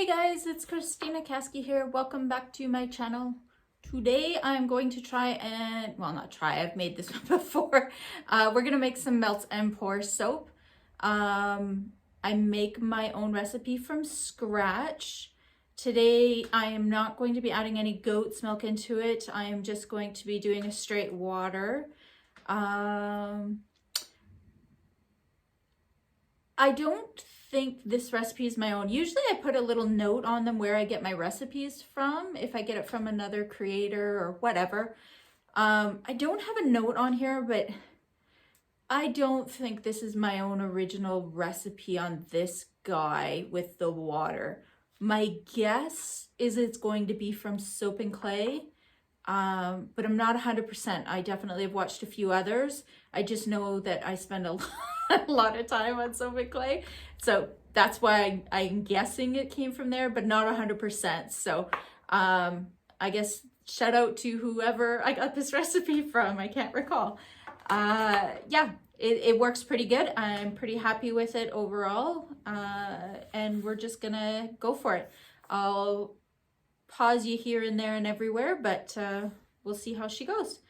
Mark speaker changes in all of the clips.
Speaker 1: guys, it's Christina Kasky here. Welcome back to my channel. Today I'm going to try and, well, not try, I've made this before. We're gonna make some melt and pour soap. I make my own recipe from scratch. Today I am not going to be adding any goat's milk into it. I am just going to be doing a straight water. I don't think this recipe is my own. Usually I put a little note on them where I get my recipes from, if I get it from another creator or whatever. I don't have a note on here, but I don't think this is my own original recipe on this guy with the water. My guess is it's going to be from Soap and Clay, but I'm not 100%. I definitely have watched a few others. I just know that I spend a lot of time on Soap and Clay, so that's why I'm guessing it came from there, but not 100%. So I guess shout out to whoever I got this recipe from. I can't recall. Yeah, it works pretty good. I'm pretty happy with it overall, and we're just gonna go for it. I'll pause you here and there and everywhere, but we'll see how she goes.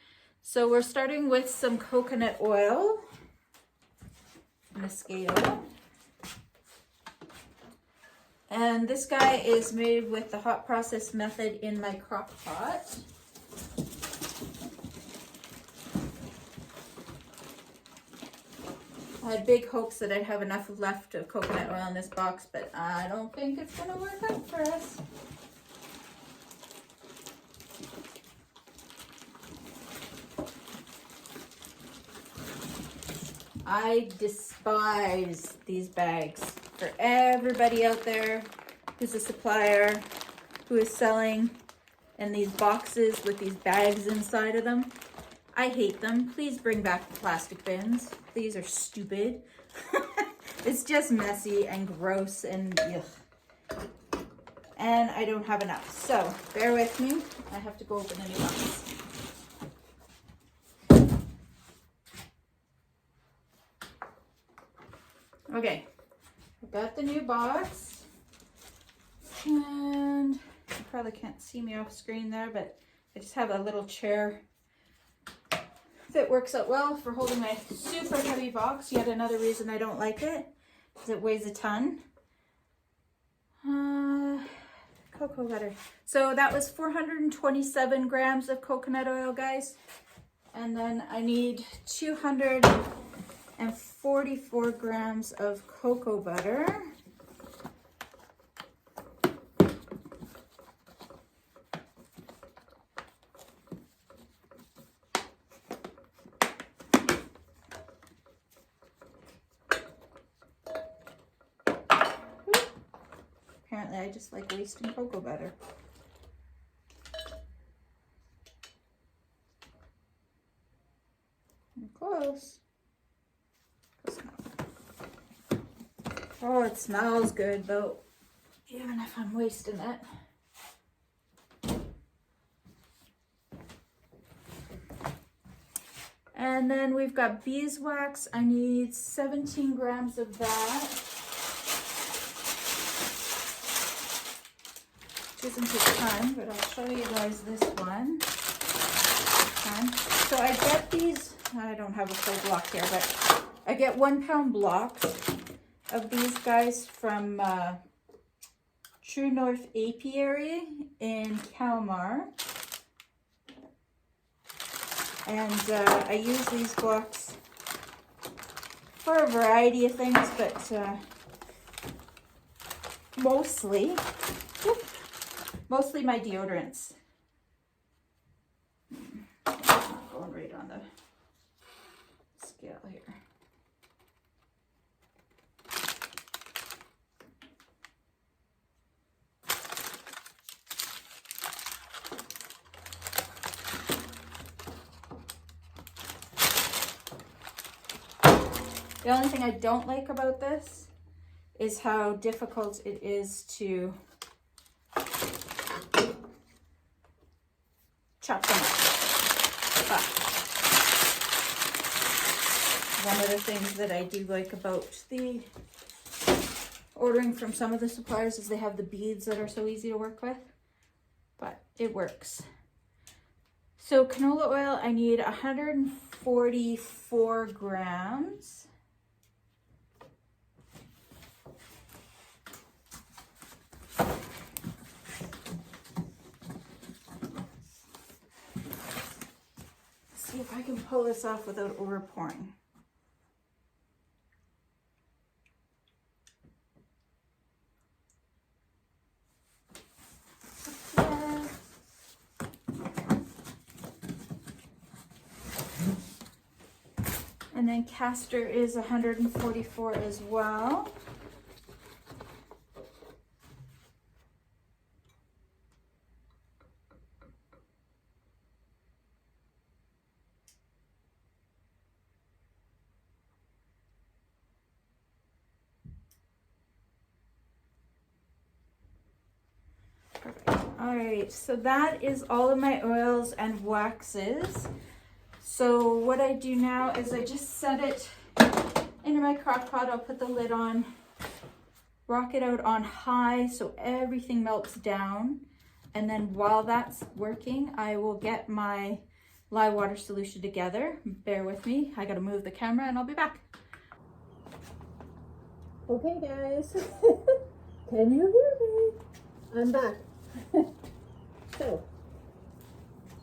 Speaker 1: So we're starting with some coconut oil on a scale. And this guy is made with the hot process method in my crock pot. I had big hopes that I'd have enough left of coconut oil in this box, but I don't think it's gonna work out for us. I despise these bags. For everybody out there who's a supplier, who is selling in these boxes with these bags inside of them, I hate them. Please bring back the plastic bins. These are stupid. It's just messy and gross and ugh. And I don't have enough. So bear with me. I have to go open a new box. Okay, I got the new box, and you probably can't see me off screen there, but I just have a little chair that works out well for holding my super heavy box. Yet another reason I don't like it is it weighs a ton. Cocoa butter. So that was 427 grams of coconut oil, guys. And then I need 244 grams of cocoa butter. Apparently I just like wasting cocoa butter. I'm close. Oh, it smells good though, even if I'm wasting it. And then we've got beeswax. I need 17 grams of that. Which isn't a ton, but I'll show you guys this one. So I get these, I don't have a full block here, but I get 1 pound blocks of these guys from True North Apiary in Kalmar. And I use these blocks for a variety of things, but mostly my deodorants. Not going right on the scale here. The only thing I don't like about this is how difficult it is to chop them up. But one of the things that I do like about the ordering from some of the suppliers is they have the beads that are so easy to work with, but it works. So canola oil, I need 144 grams. See if I can pull this off without over pouring. And then castor is 144 as well. Perfect. All right, so that is all of my oils and waxes. So what I do now is I just set it into my crock pot. I'll put the lid on, rock it out on high so everything melts down. And then while that's working, I will get my lye water solution together. Bear with me. I gotta move the camera and I'll be back.
Speaker 2: Okay guys, can you hear me? I'm back. So,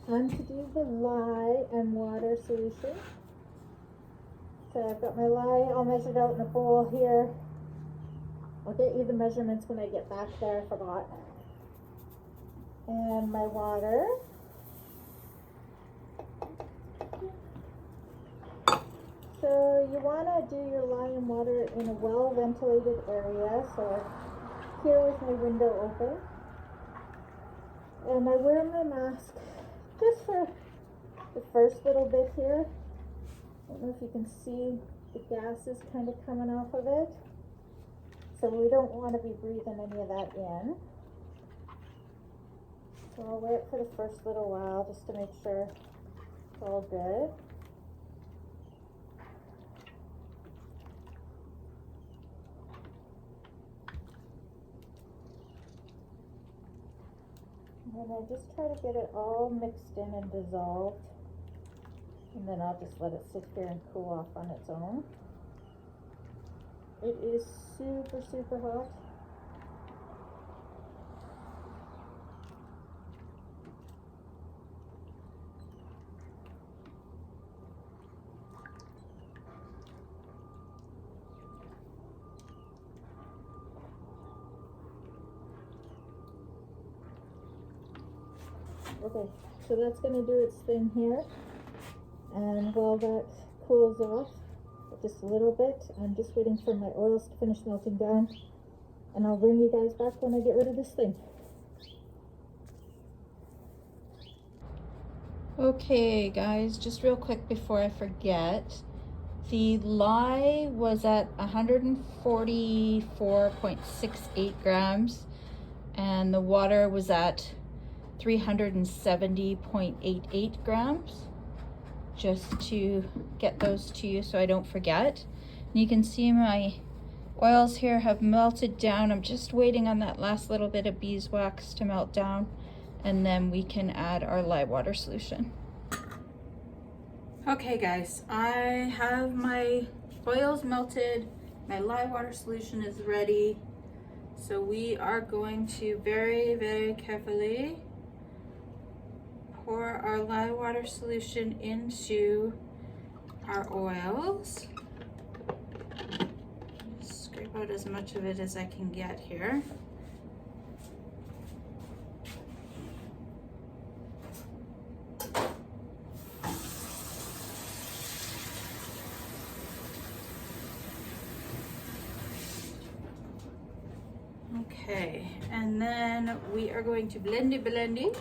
Speaker 2: time to do the lye and water solution. So I've got my lye all measured out in a bowl here. I'll get you the measurements when I get back there, I forgot. And my water. So you want to do your lye and water in a well-ventilated area. So here with my window open. And I wear my mask just for the first little bit here. I don't know if you can see the gases kind of coming off of it. So we don't want to be breathing any of that in. So I'll wear it for the first little while just to make sure it's all good. And I just try to get it all mixed in and dissolved. And then I'll just let it sit here and cool off on its own. It is super, super hot. Okay, so that's going to do its thing here, and while that cools off just a little bit, I'm just waiting for my oils to finish melting down, and I'll bring you guys back when I get rid of this thing.
Speaker 1: Okay guys, just real quick before I forget, the lye was at 144.68 grams and the water was at 370.88 grams, just to get those to you so I don't forget. And you can see my oils here have melted down. I'm just waiting on that last little bit of beeswax to melt down, and then we can add our lye water solution. Okay guys, I have my oils melted, my lye water solution is ready. So we are going to very, very carefully pour our lye water solution into our oils. Scrape out as much of it as I can get here. Okay, and then we are going to blendy.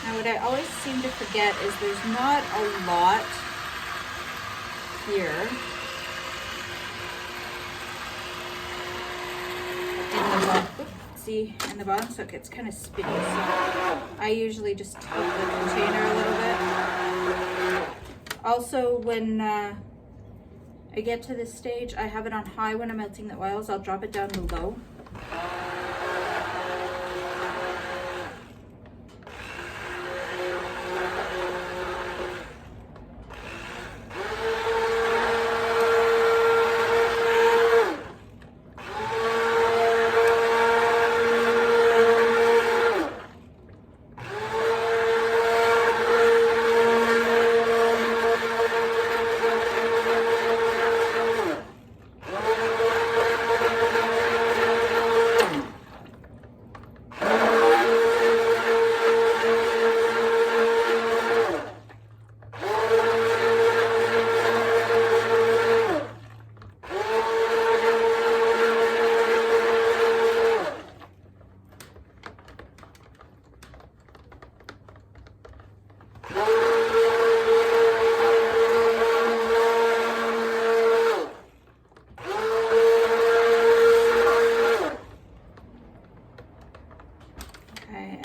Speaker 1: Now what I always seem to forget is there's not a lot here in the bottom. See, in the bottom, so it gets kind of spinny. So I usually just tilt the container a little bit. Also, when I get to this stage, I have it on high when I'm melting the oils. I'll drop it down to low.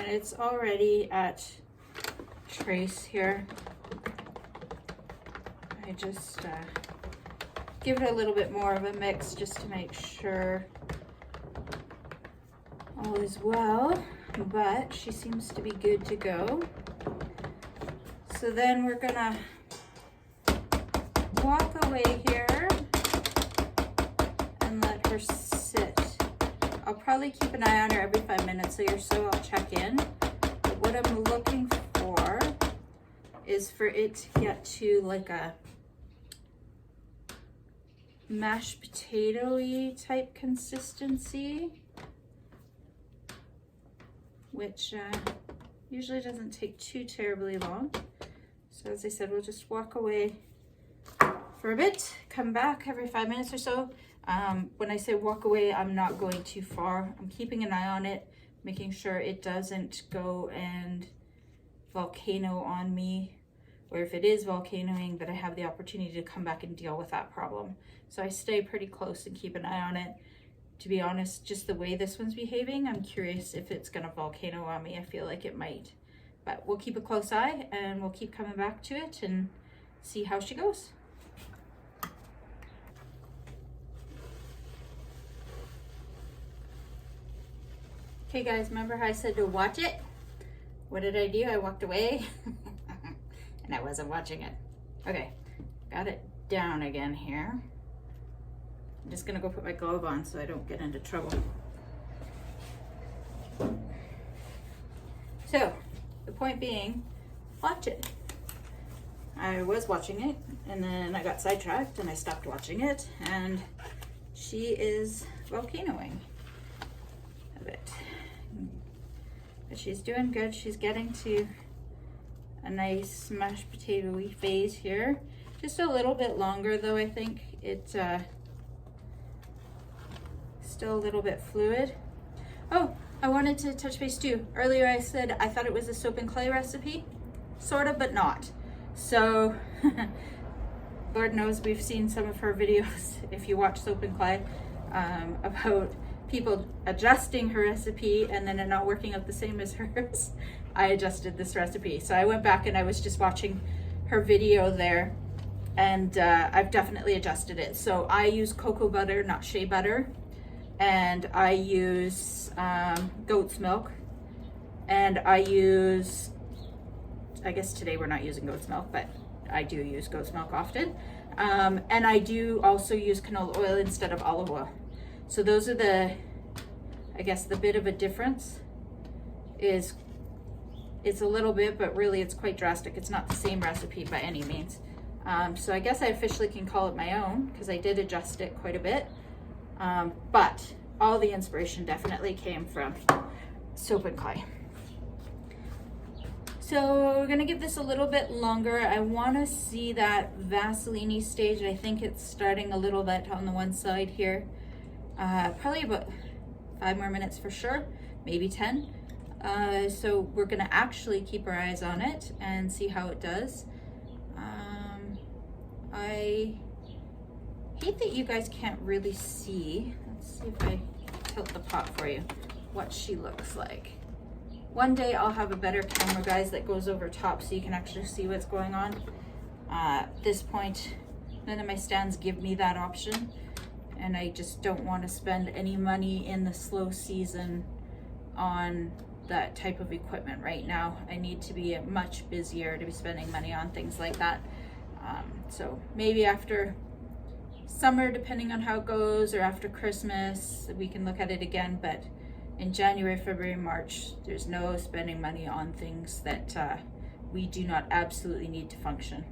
Speaker 1: It's already at trace here. I just give it a little bit more of a mix just to make sure all is well, but she seems to be good to go. So then we're gonna walk away here and let her sit. I'll probably keep an eye on her every 5 minutes or so. I'll check in. But what I'm looking for is for it to get to like a mashed potato-y type consistency, which usually doesn't take too terribly long. So as I said, we'll just walk away for a bit, come back every 5 minutes or so. When I say walk away, I'm not going too far. I'm keeping an eye on it, making sure it doesn't go and volcano on me, or if it is volcanoing, that I have the opportunity to come back and deal with that problem. So I stay pretty close and keep an eye on it. To be honest, just the way this one's behaving, I'm curious if it's gonna volcano on me. I feel like it might, but we'll keep a close eye and we'll keep coming back to it and see how she goes. Okay guys, remember how I said to watch it? What did I do? I walked away and I wasn't watching it. Okay, got it down again here. I'm just gonna go put my glove on so I don't get into trouble. So, the point being, watch it. I was watching it and then I got sidetracked and I stopped watching it, and she is volcanoing a bit. But she's doing good. She's getting to a nice mashed potato-y phase here. Just a little bit longer though, I think. It's still a little bit fluid. Oh, I wanted to touch base too. Earlier I said I thought it was a soap and clay recipe. Sort of, but not. So, Lord knows we've seen some of her videos, if you watch Soap and Clay, about people adjusting her recipe and then it not working out the same as hers. I adjusted this recipe. So I went back and I was just watching her video there, and I've definitely adjusted it. So I use cocoa butter, not shea butter, and I use goat's milk, and I use, I guess today we're not using goat's milk, but I do use goat's milk often. And I do also use canola oil instead of olive oil. So those are the, I guess the bit of a difference is, it's a little bit, but really it's quite drastic. It's not the same recipe by any means. So I guess I officially can call it my own because I did adjust it quite a bit. But all the inspiration definitely came from Soap and Clay. So we're gonna give this a little bit longer. I wanna see that Vaseline stage. I think it's starting a little bit on the one side here. Probably about 5 more minutes for sure, maybe 10. So we're gonna actually keep our eyes on it and see how it does. I hate that you guys can't really see. Let's see if I tilt the pot for you, what she looks like. One day I'll have a better camera, guys, that goes over top so you can actually see what's going on. At this point, None of my stands give me that option, and I just don't want to spend any money in the slow season on that type of equipment right now. I need to be much busier to be spending money on things like that. So maybe after summer, depending on how it goes, or after Christmas, we can look at it again. But in January, February, March, there's no spending money on things that we do not absolutely need to function.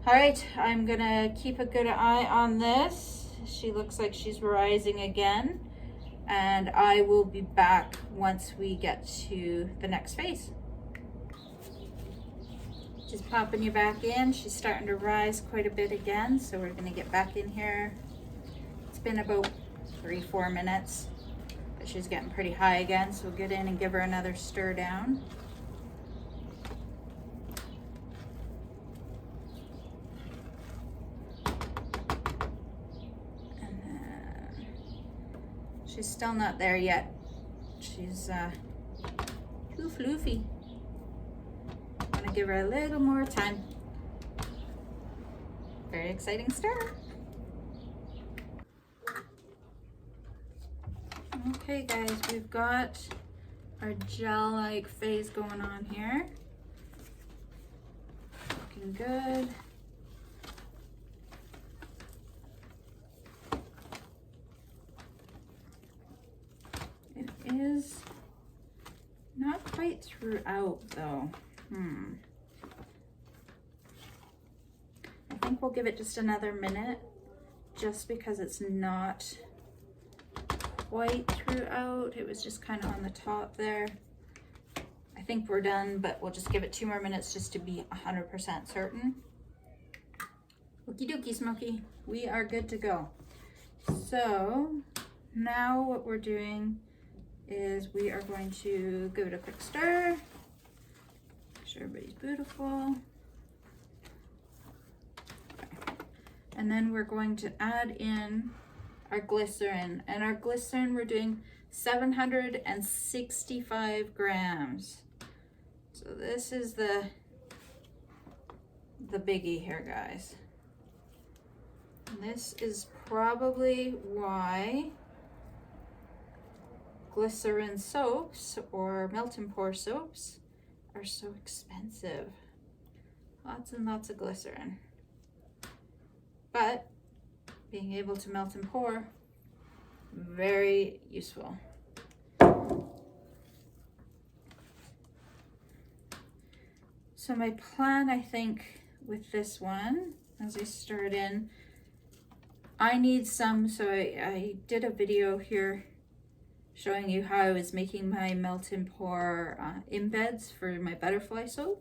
Speaker 1: All right, I'm gonna keep a good eye on this. She looks like she's rising again, and I will be back once we get to the next phase. Just popping you back in. She's starting to rise quite a bit again, so we're gonna get back in here. It's been about 3-4 minutes, but she's getting pretty high again, so we'll get in and give her another stir down. And then she's still not there yet. She's too floofy. I'm gonna give her a little more time. Very exciting stir. Okay guys, we've got our gel-like phase going on here. Looking good. It is not quite throughout though. I think we'll give it just another minute, just because it's not quite throughout. It was just kind of on the top there. I think we're done, but we'll just give it 2 more minutes just to be 100% certain. Okie dokie, Smokey. We are good to go. So now what we're doing is we are going to give it a quick stir. Make sure everybody's beautiful. And then we're going to add in our glycerin. And our glycerin, we're doing 765 grams. So this is the biggie here, guys. And this is probably why glycerin soaps or melt and pour soaps are so expensive. Lots and lots of glycerin. But being able to melt and pour, very useful. So my plan, I think, with this one, as I stir it in, I need some, so I did a video here showing you how I was making my melt and pour embeds for my butterfly soap.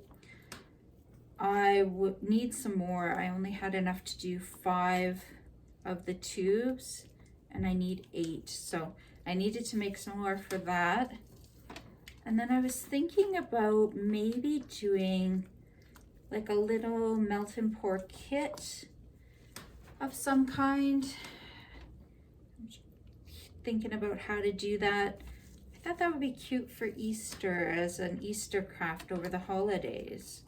Speaker 1: I would need some more. I only had enough to do 5 of the tubes, and I need 8. So I needed to make some more for that. And then I was thinking about maybe doing like a little melt and pour kit of some kind. I'm thinking about how to do that. I thought that would be cute for Easter, as an Easter craft over the holidays.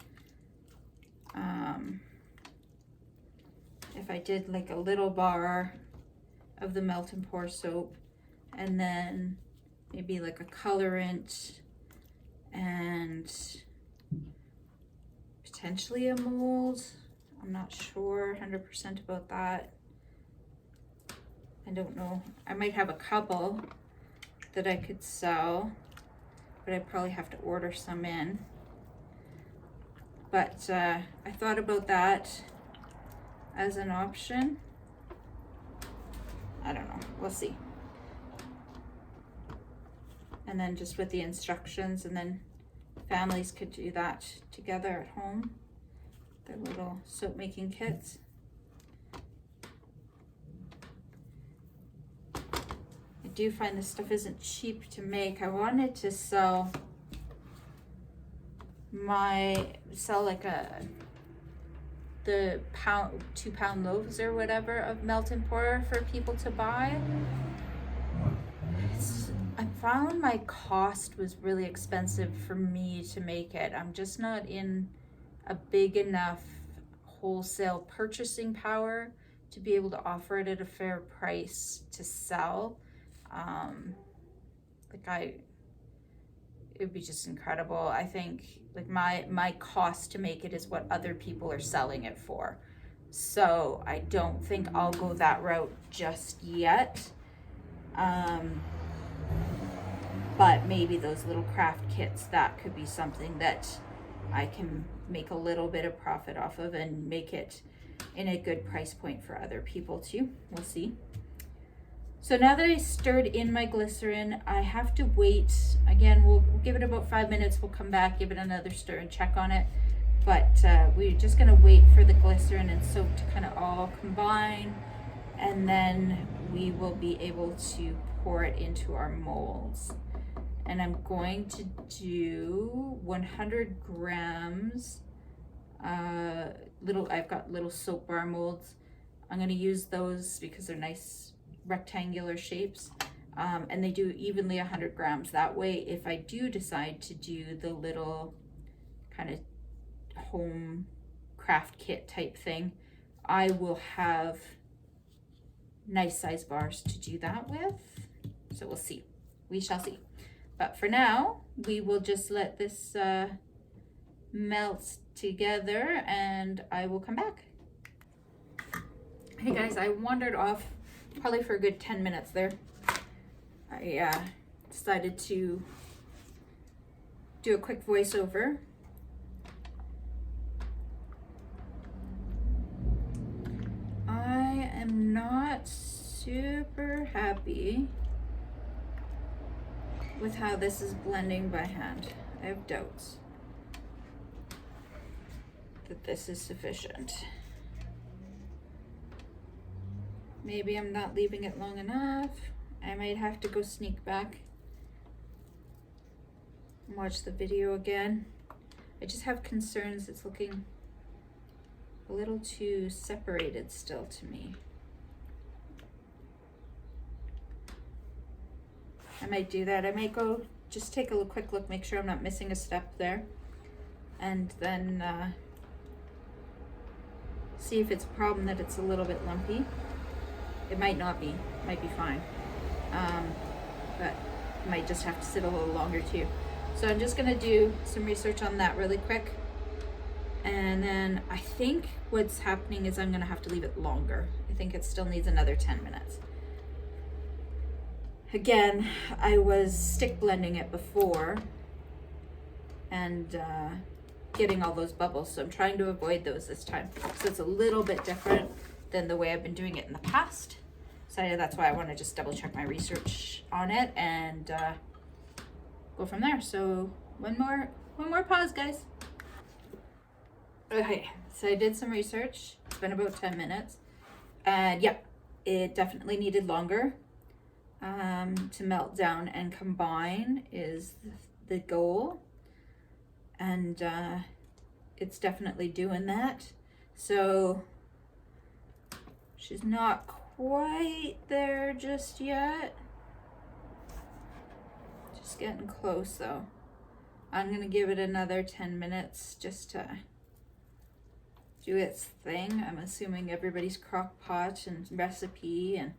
Speaker 1: If I did like a little bar of the melt and pour soap, and then maybe like a colorant and potentially a mold. I'm not sure 100% about that. I don't know. I might have a couple that I could sell, but I'd probably have to order some in. But I thought about that as an option. I don't know, we'll see. And then just with the instructions, and then families could do that together at home, their little soap making kits. I do find this stuff isn't cheap to make. I wanted to sell like the 2-pound loaves or whatever of melt and pour for people to buy. I found my cost was really expensive for me to make it. I'm just not in a big enough wholesale purchasing power to be able to offer it at a fair price to sell. It would be just incredible. I think like my cost to make it is what other people are selling it for. So I don't think I'll go that route just yet. But maybe those little craft kits, that could be something that I can make a little bit of profit off of and make it in a good price point for other people too. We'll see. So now that I stirred in my glycerin, I have to wait. Again, we'll give it about 5 minutes. We'll come back, give it another stir and check on it. But we're just gonna wait for the glycerin and soap to kind of all combine. And then we will be able to pour it into our molds. And I'm going to do 100 grams. I've got little soap bar molds. I'm gonna use those because they're nice rectangular shapes, and they do evenly 100 grams. That way, if I do decide to do the little kind of home craft kit type thing, I will have nice size bars to do that with. So we'll see. We shall see. But for now, we will just let this melt together and I will come back. Hey guys, I wandered off probably for a good 10 minutes there. I decided to do a quick voiceover. I am not super happy with how this is blending by hand. I have doubts that this is sufficient. Maybe I'm not leaving it long enough. I might have to go sneak back and watch the video again. I just have concerns. It's looking a little too separated still to me. I might do that. I might go just take a quick look, make sure I'm not missing a step there, and then see if it's a problem that it's a little bit lumpy. It might not be, it might be fine, but it might just have to sit a little longer too. So I'm just gonna do some research on that really quick, and then I think what's happening is I'm gonna have to leave it longer. I think it still needs another 10 minutes. Again, I was stick blending it before and getting all those bubbles, so I'm trying to avoid those this time. So it's a little bit different than the way I've been doing it in the past. So that's why I want to just double check my research on it and go from there. So one more pause, guys. Okay, so I did some research. It's been about 10 minutes, and yeah, it definitely needed longer to melt down and combine is the goal, and it's definitely doing that. So she's not quite there just yet. Just getting close though. I'm gonna give it another 10 minutes just to do its thing. I'm assuming everybody's crock pot and recipe and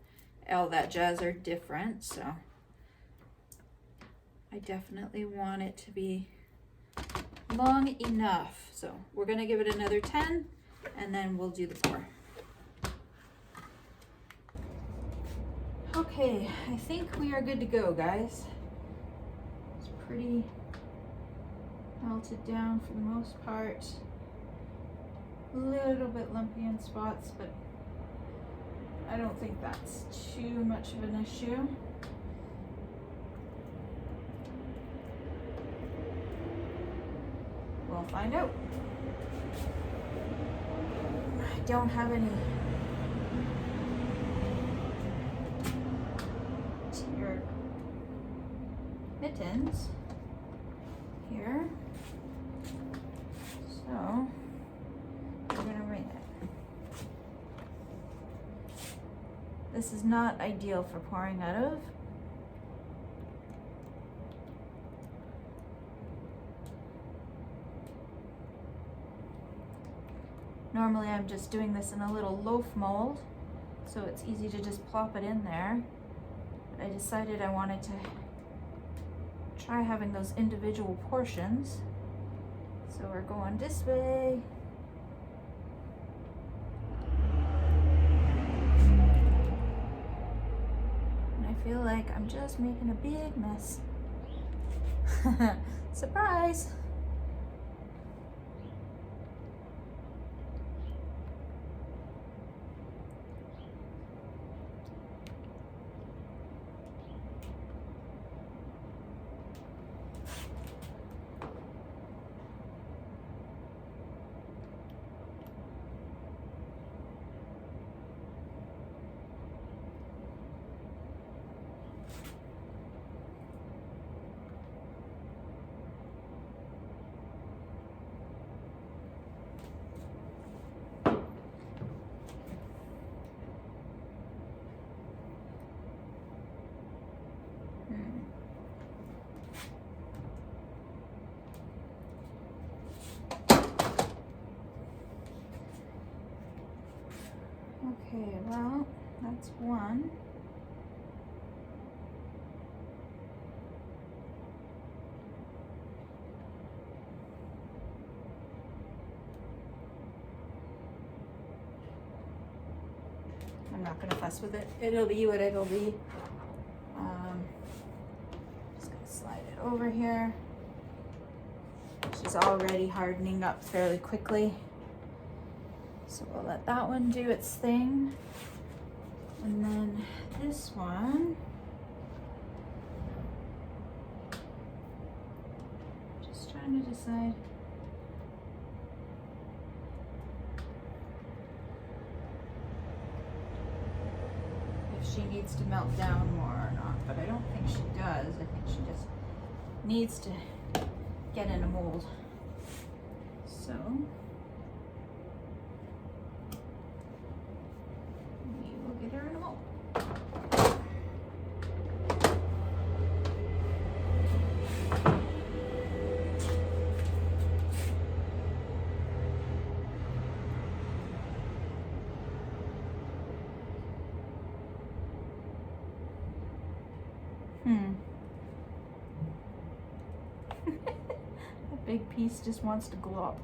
Speaker 1: all that jazz are different, so I definitely want it to be long enough. So we're gonna give it another 10 and then we'll do the pour. Okay, I think we are good to go, guys. It's pretty melted down for the most part. A little bit lumpy in spots, but I don't think that's too much of an issue. We'll find out. I don't have any tier mittens here, so we're gonna ring it. This is not ideal for pouring out of. Normally I'm just doing this in a little loaf mold, so it's easy to just plop it in there. But I decided I wanted to try having those individual portions. So we're going this way. And I feel like I'm just making a big mess. Surprise! Okay, well, that's one. I'm not gonna fuss with it. It'll be what it'll be. Just gonna slide it over here. She's already hardening up fairly quickly. So we'll let that one do its thing. And then this one, just trying to decide. If she needs to melt down more or not, but I don't think she does. I think she just needs to get in a mold. So we will get her in a mold. That big piece just wants to glop.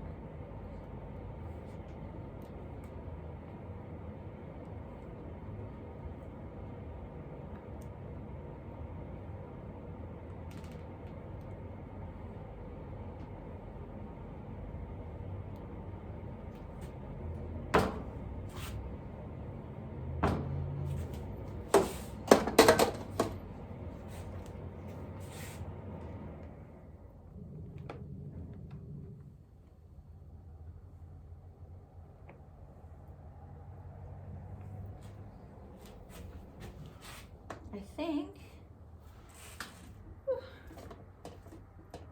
Speaker 1: I think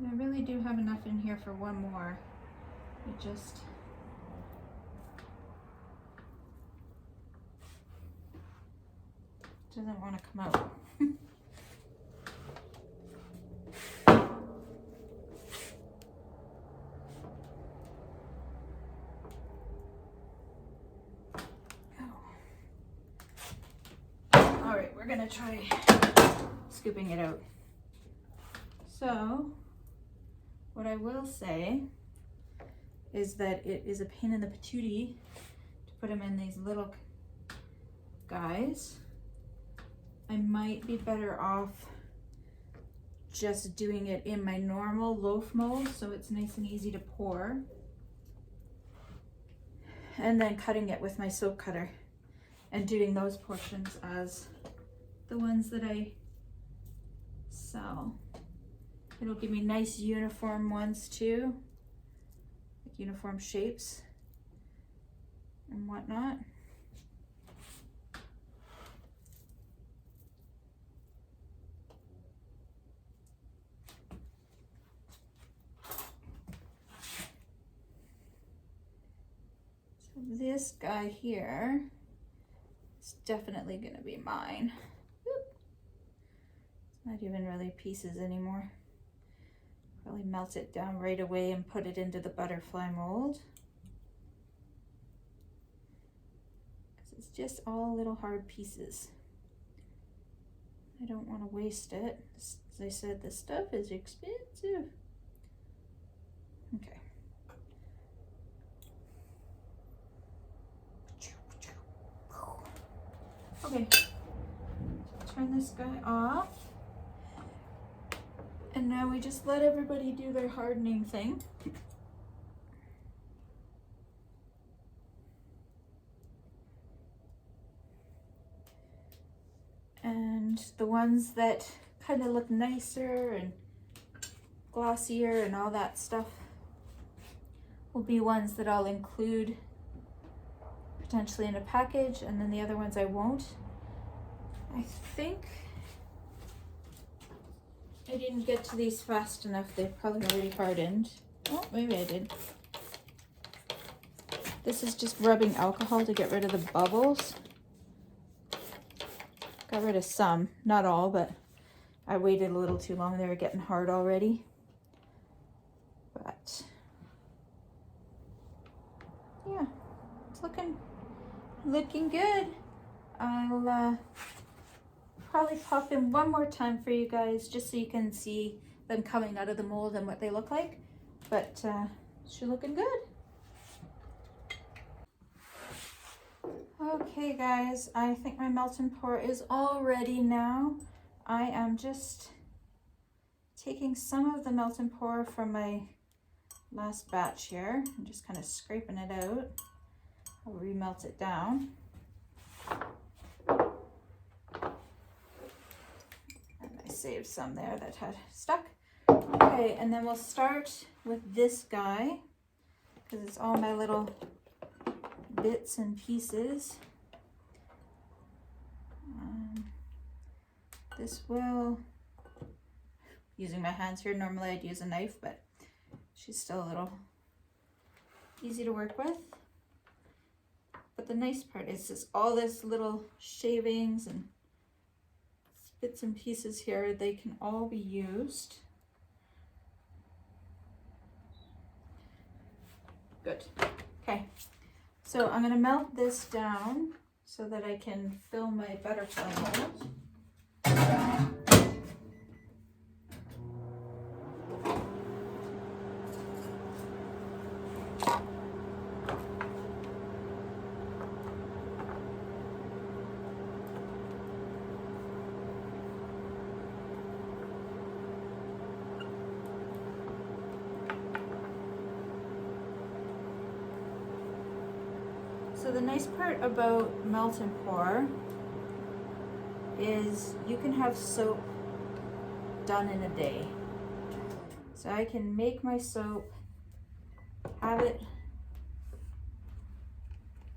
Speaker 1: I really do have enough in here for one more. It just doesn't want to come out. All right, we're gonna try scooping it out. So what I will say is that it is a pain in the patootie to put them in these little guys. I might be better off just doing it in my normal loaf mold so it's nice and easy to pour, and then cutting it with my soap cutter and doing those portions as the ones that I sell. It'll give me nice uniform ones too, like uniform shapes and whatnot. So this guy here is definitely gonna be mine. Oop. It's not even really pieces anymore. Probably melt it down right away and put it into the butterfly mold. It's just all little hard pieces. I don't want to waste it. As I said, this stuff is expensive. Okay. Okay, turn this guy off. And now we just let everybody do their hardening thing. And the ones that kind of look nicer and glossier and all that stuff will be ones that I'll include potentially in a package, and then the other ones I won't. I think I didn't get to these fast enough. They've probably already hardened. Oh, maybe I did. This is just rubbing alcohol to get rid of the bubbles. Got rid of some, not all, but I waited a little too long. They were getting hard already. But yeah, it's looking good. I'll probably pop in one more time for you guys just so you can see them coming out of the mold and what they look like. But she's looking good. Okay guys, I think my melt and pour is all ready now. I am just taking some of the melt and pour from my last batch here and just kind of scraping it out. I'll remelt it down. And I saved some there that had stuck. Okay, and then we'll start with this guy because it's all my little bits and pieces. This will, using my hands here, normally I'd use a knife, but she's still a little easy to work with. But the nice part is just all this little shavings and bits and pieces here, they can all be used. Good. Okay. So I'm going to melt this down so that I can fill my butterfly mold. So the nice part about melt and pour is you can have soap done in a day. So I can make my soap, have it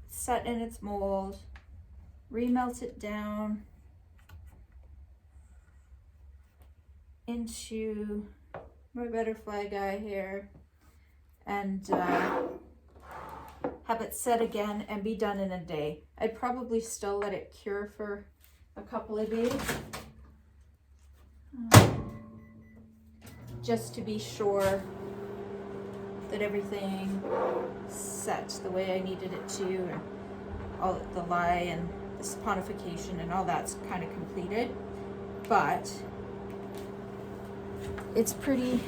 Speaker 1: set in its mold, remelt it down into my butterfly guy here, and have it set again and be done in a day. I'd probably still let it cure for a couple of days, just to be sure that everything set the way I needed it to, and all the lye and the saponification and all that's kind of completed. But it's pretty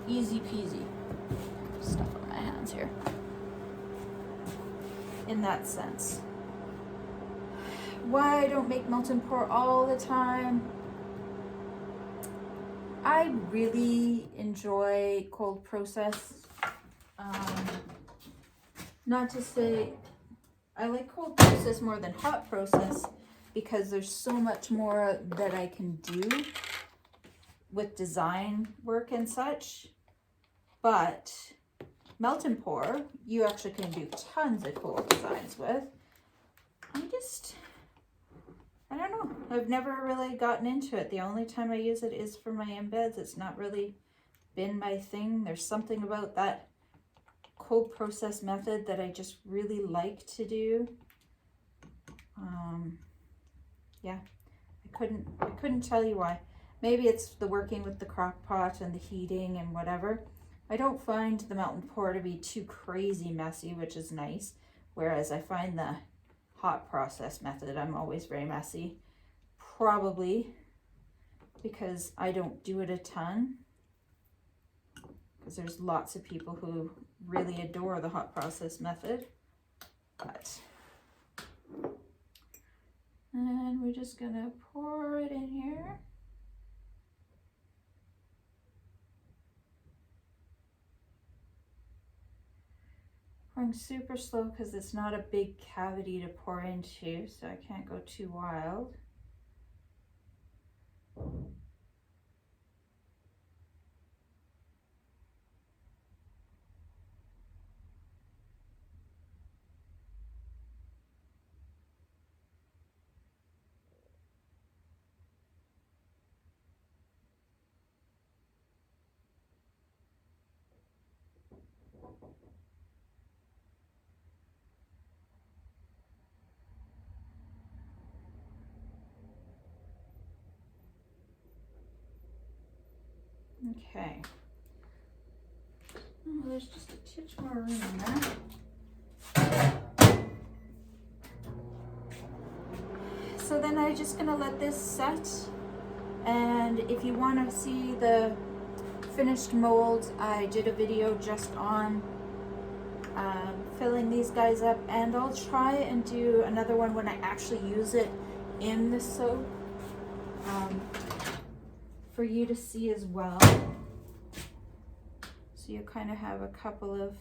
Speaker 1: easy peasy. Stuff on my hands here. In that sense. Why I don't make melt and pour all the time? I really enjoy cold process. Not to say I like cold process more than hot process because there's so much more that I can do with design work and such. But melt and pour, you actually can do tons of cool designs with. I don't know. I've never really gotten into it. The only time I use it is for my embeds. It's not really been my thing. There's something about that cold process method that I just really like to do. Yeah, I couldn't tell you why. Maybe it's the working with the crock pot and the heating and whatever. I don't find the melt and pour to be too crazy messy, which is nice. Whereas I find the hot process method, I'm always very messy. Probably because I don't do it a ton. Because there's lots of people who really adore the hot process method. But, and we're just gonna pour it in here. Pouring super slow because it's not a big cavity to pour into, so I can't go too wild. Okay. Oh, there's just a titch more room in there. So then I'm just gonna let this set. And if you want to see the finished mold, I did a video just on filling these guys up, and I'll try and do another one when I actually use it in the soap for you to see as well. So you kind of have a couple of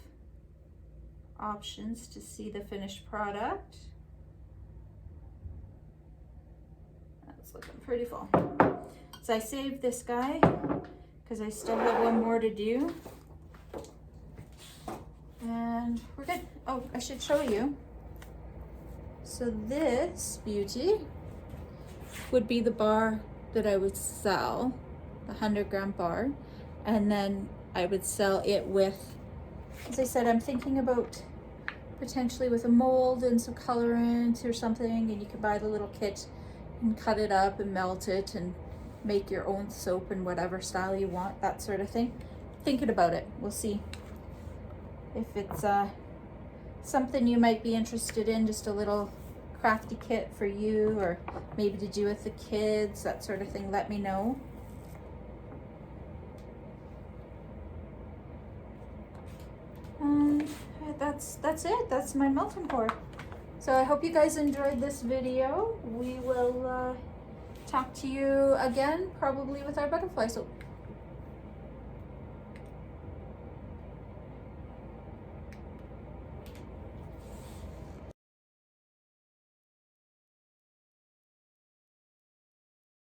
Speaker 1: options to see the finished product. That's looking pretty full. So I saved this guy because I still have one more to do. And we're good. Oh, I should show you. So this beauty would be the bar that I would sell, the 100-gram bar. And then I would sell it with, as I said, I'm thinking about potentially with a mold and some colorant or something, and you could buy the little kit and cut it up and melt it and make your own soap in whatever style you want, that sort of thing. Thinking about it. We'll see if it's something you might be interested in, just a little crafty kit for you, or maybe to do with the kids, that sort of thing. Let me know. And that's it. That's my melt and pour. So I hope you guys enjoyed this video. We will talk to you again, probably with our butterfly soap.